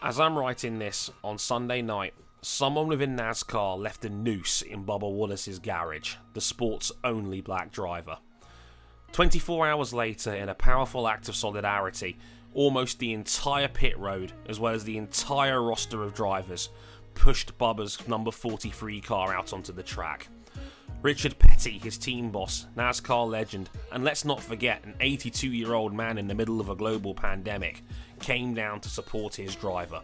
As I'm writing this, on Sunday night, someone within NASCAR left a noose in Bubba Wallace's garage, the sport's only black driver. 24 hours later, in a powerful act of solidarity, almost the entire pit road, as well as the entire roster of drivers, pushed Bubba's number 43 car out onto the track. Richard Petty, his team boss, NASCAR legend, and let's not forget an 82-year-old man in the middle of a global pandemic, came down to support his driver.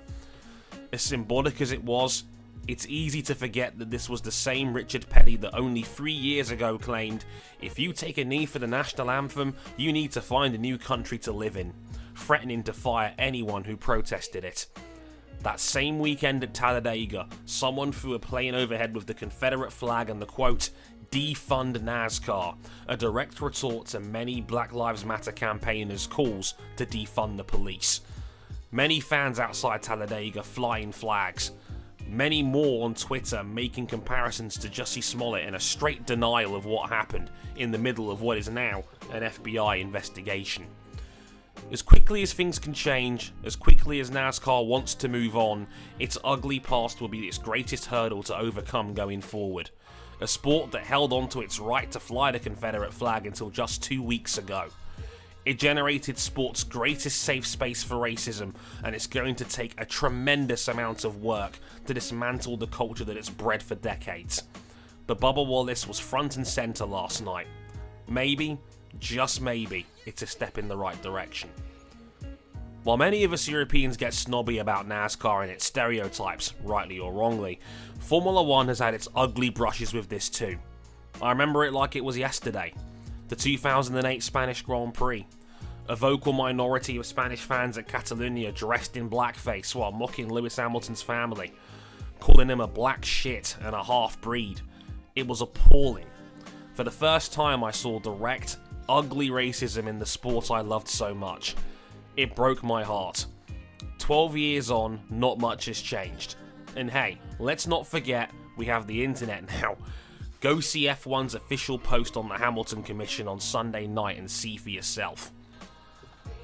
As symbolic as it was, it's easy to forget that this was the same Richard Petty that only 3 years ago claimed, if you take a knee for the national anthem, you need to find a new country to live in, threatening to fire anyone who protested it. That same weekend at Talladega, someone threw a plane overhead with the Confederate flag and the quote, "Defund NASCAR," a direct retort to many Black Lives Matter campaigners' calls to defund the police. Many fans outside Talladega flying flags. Many more on Twitter making comparisons to Jussie Smollett in a straight denial of what happened in the middle of what is now an FBI investigation. As quickly as things can change, as quickly as NASCAR wants to move on, its ugly past will be its greatest hurdle to overcome going forward. A sport that held on to its right to fly the Confederate flag until just 2 weeks ago. It generated sport's greatest safe space for racism, and it's going to take a tremendous amount of work to dismantle the culture that it's bred for decades. But Bubba Wallace was front and centre last night. Maybe, just maybe, it's a step in the right direction. While many of us Europeans get snobby about NASCAR and its stereotypes, rightly or wrongly, Formula 1 has had its ugly brushes with this too. I remember it like it was yesterday. The 2008 Spanish Grand Prix. A vocal minority of Spanish fans at Catalonia dressed in blackface while mocking Lewis Hamilton's family, calling him a black shit and a half-breed. It was appalling. For the first time I saw direct, ugly racism in the sport I loved so much. It broke my heart. 12 years on, not much has changed. And hey, let's not forget we have the internet now. Go see F1's official post on the Hamilton Commission on Sunday night and see for yourself.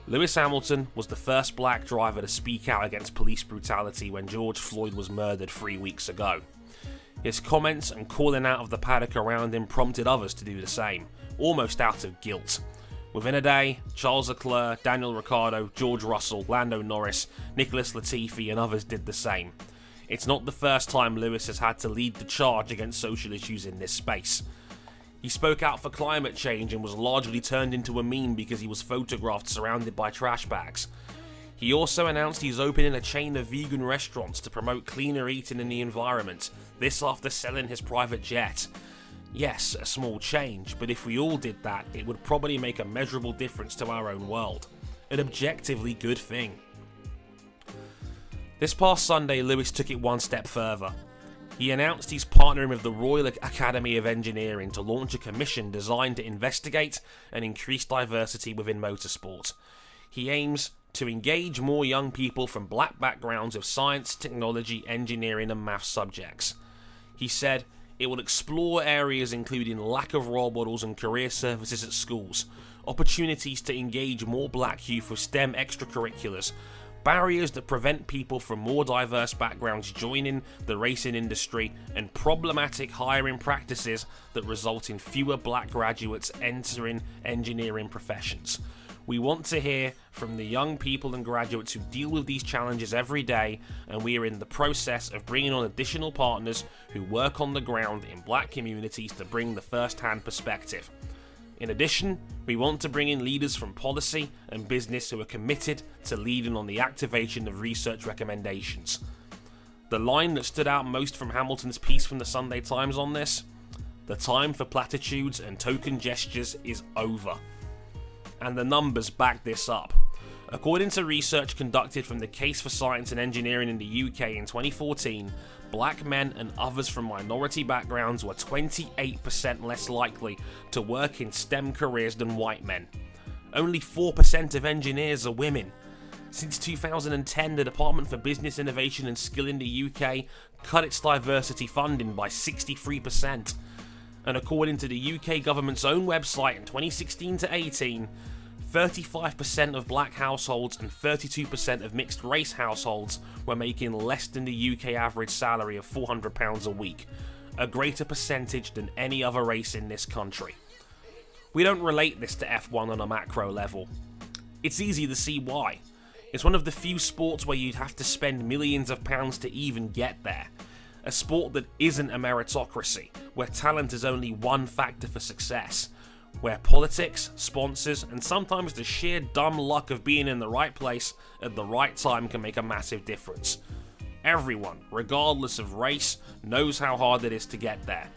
Lewis Hamilton was the first black driver to speak out against police brutality when George Floyd was murdered 3 weeks ago. His comments and calling out of the paddock around him prompted others to do the same, almost out of guilt. Within a day, Charles Leclerc, Daniel Ricciardo, George Russell, Lando Norris, Nicholas Latifi and others did the same. It's not the first time Lewis has had to lead the charge against social issues in this space. He spoke out for climate change and was largely turned into a meme because he was photographed surrounded by trash bags. He also announced he's opening a chain of vegan restaurants to promote cleaner eating in the environment, this after selling his private jet. Yes, a small change, but if we all did that, it would probably make a measurable difference to our own world. An objectively good thing. This past Sunday, Lewis took it one step further. He announced he's partnering with the Royal Academy of Engineering to launch a commission designed to investigate and increase diversity within motorsport. He aims to engage more young people from black backgrounds of science, technology, engineering and maths subjects. He said it will explore areas including lack of role models and career services at schools, opportunities to engage more black youth with STEM extracurriculars, barriers that prevent people from more diverse backgrounds joining the racing industry, and problematic hiring practices that result in fewer black graduates entering engineering professions. We want to hear from the young people and graduates who deal with these challenges every day, and we are in the process of bringing on additional partners who work on the ground in black communities to bring the first-hand perspective. In addition, we want to bring in leaders from policy and business who are committed to leading on the activation of research recommendations. The line that stood out most from Hamilton's piece from the Sunday Times on this: the time for platitudes and token gestures is over. And the numbers back this up. According to research conducted from the Case for Science and Engineering in the UK in 2014, black men and others from minority backgrounds were 28% less likely to work in STEM careers than white men. Only 4% of engineers are women. Since 2010, the Department for Business Innovation and Skill in the UK cut its diversity funding by 63%. And according to the UK government's own website in 2016 to 18, 35% of black households and 32% of mixed race households were making less than the UK average salary of £400 a week, a greater percentage than any other race in this country. We don't relate this to F1 on a macro level. It's easy to see why. It's one of the few sports where you'd have to spend millions of pounds to even get there. A sport that isn't a meritocracy, where talent is only one factor for success, where politics, sponsors, and sometimes the sheer dumb luck of being in the right place at the right time can make a massive difference. Everyone, regardless of race, knows how hard it is to get there.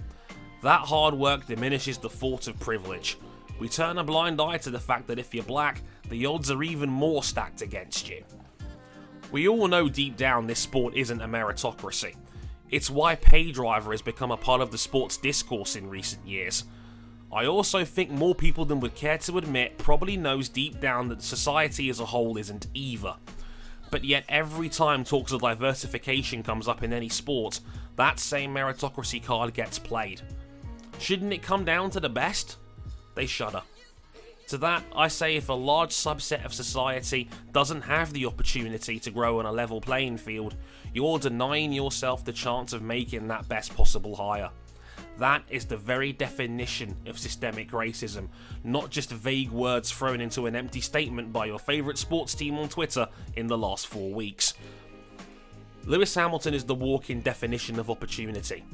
That hard work diminishes the thought of privilege. We turn a blind eye to the fact that if you're black, the odds are even more stacked against you. We all know deep down this sport isn't a meritocracy. It's why pay driver has become a part of the sport's discourse in recent years. I also think more people than would care to admit probably knows deep down that society as a whole isn't either. But yet every time talks of diversification comes up in any sport, that same meritocracy card gets played. Shouldn't it come down to the best? They shudder. To that, I say if a large subset of society doesn't have the opportunity to grow on a level playing field, you're denying yourself the chance of making that best possible hire. That is the very definition of systemic racism, not just vague words thrown into an empty statement by your favourite sports team on Twitter in the last 4 weeks. Lewis Hamilton is the walking definition of opportunity.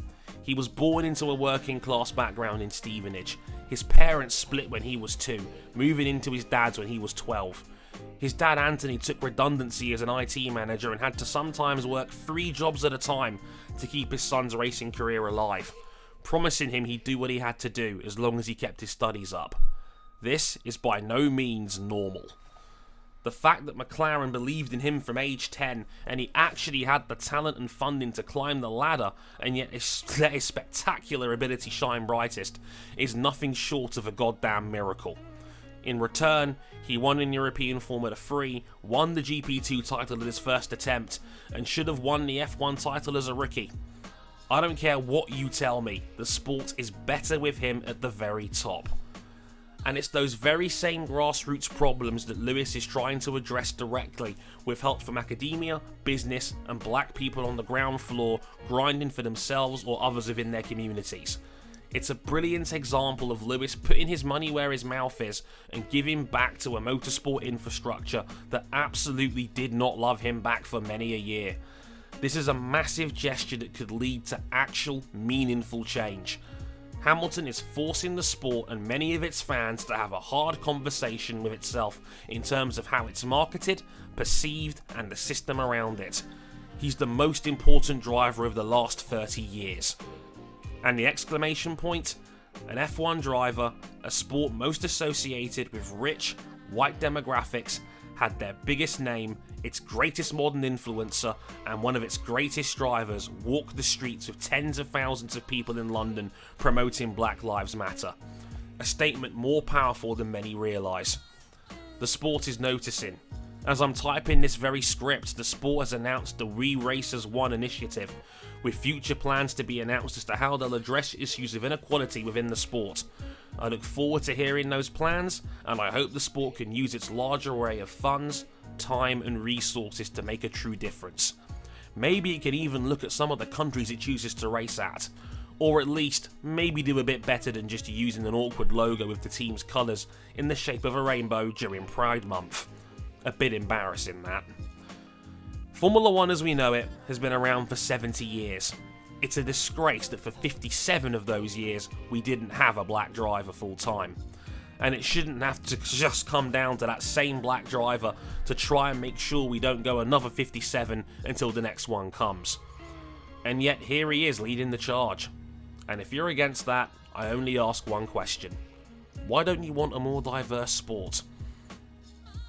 He was born into a working class background in Stevenage. His parents split when he was 2, moving into his dad's when he was 12. His dad Anthony took redundancy as an IT manager and had to sometimes work 3 jobs at a time to keep his son's racing career alive, promising him he'd do what he had to do as long as he kept his studies up. This is by no means normal. The fact that McLaren believed in him from age 10 and he actually had the talent and funding to climb the ladder and yet let his spectacular ability shine brightest is nothing short of a goddamn miracle. In return, he won in European Formula 3, won the GP2 title at his first attempt, and should have won the F1 title as a rookie. I don't care what you tell me, the sport is better with him at the very top. And it's those very same grassroots problems that Lewis is trying to address directly, with help from academia, business, and black people on the ground floor grinding for themselves or others within their communities. It's a brilliant example of Lewis putting his money where his mouth is and giving back to a motorsport infrastructure that absolutely did not love him back for many a year. This is a massive gesture that could lead to actual, meaningful change. Hamilton is forcing the sport and many of its fans to have a hard conversation with itself in terms of how it's marketed, perceived, and the system around it. He's the most important driver of the last 30 years. And the exclamation point? An F1 driver, a sport most associated with rich, white demographics, had their biggest name, its greatest modern influencer, and one of its greatest drivers walk the streets with tens of thousands of people in London promoting Black Lives Matter. A statement more powerful than many realise. The sport is noticing. As I'm typing this very script, the sport has announced the We Race as One initiative, with future plans to be announced as to how they'll address issues of inequality within the sport. I look forward to hearing those plans, and I hope the sport can use its large array of funds, time and resources to make a true difference. Maybe it can even look at some of the countries it chooses to race at, or at least maybe do a bit better than just using an awkward logo with the team's colours in the shape of a rainbow during Pride Month. A bit embarrassing, that. Formula 1 as we know it has been around for 70 years. It's a disgrace that for 57 of those years we didn't have a black driver full time. And it shouldn't have to just come down to that same black driver to try and make sure we don't go another 57 until the next one comes. And yet here he is leading the charge. And if you're against that, I only ask one question. Why don't you want a more diverse sport?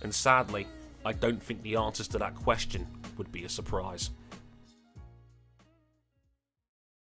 And sadly, I don't think the answers to that question would be a surprise.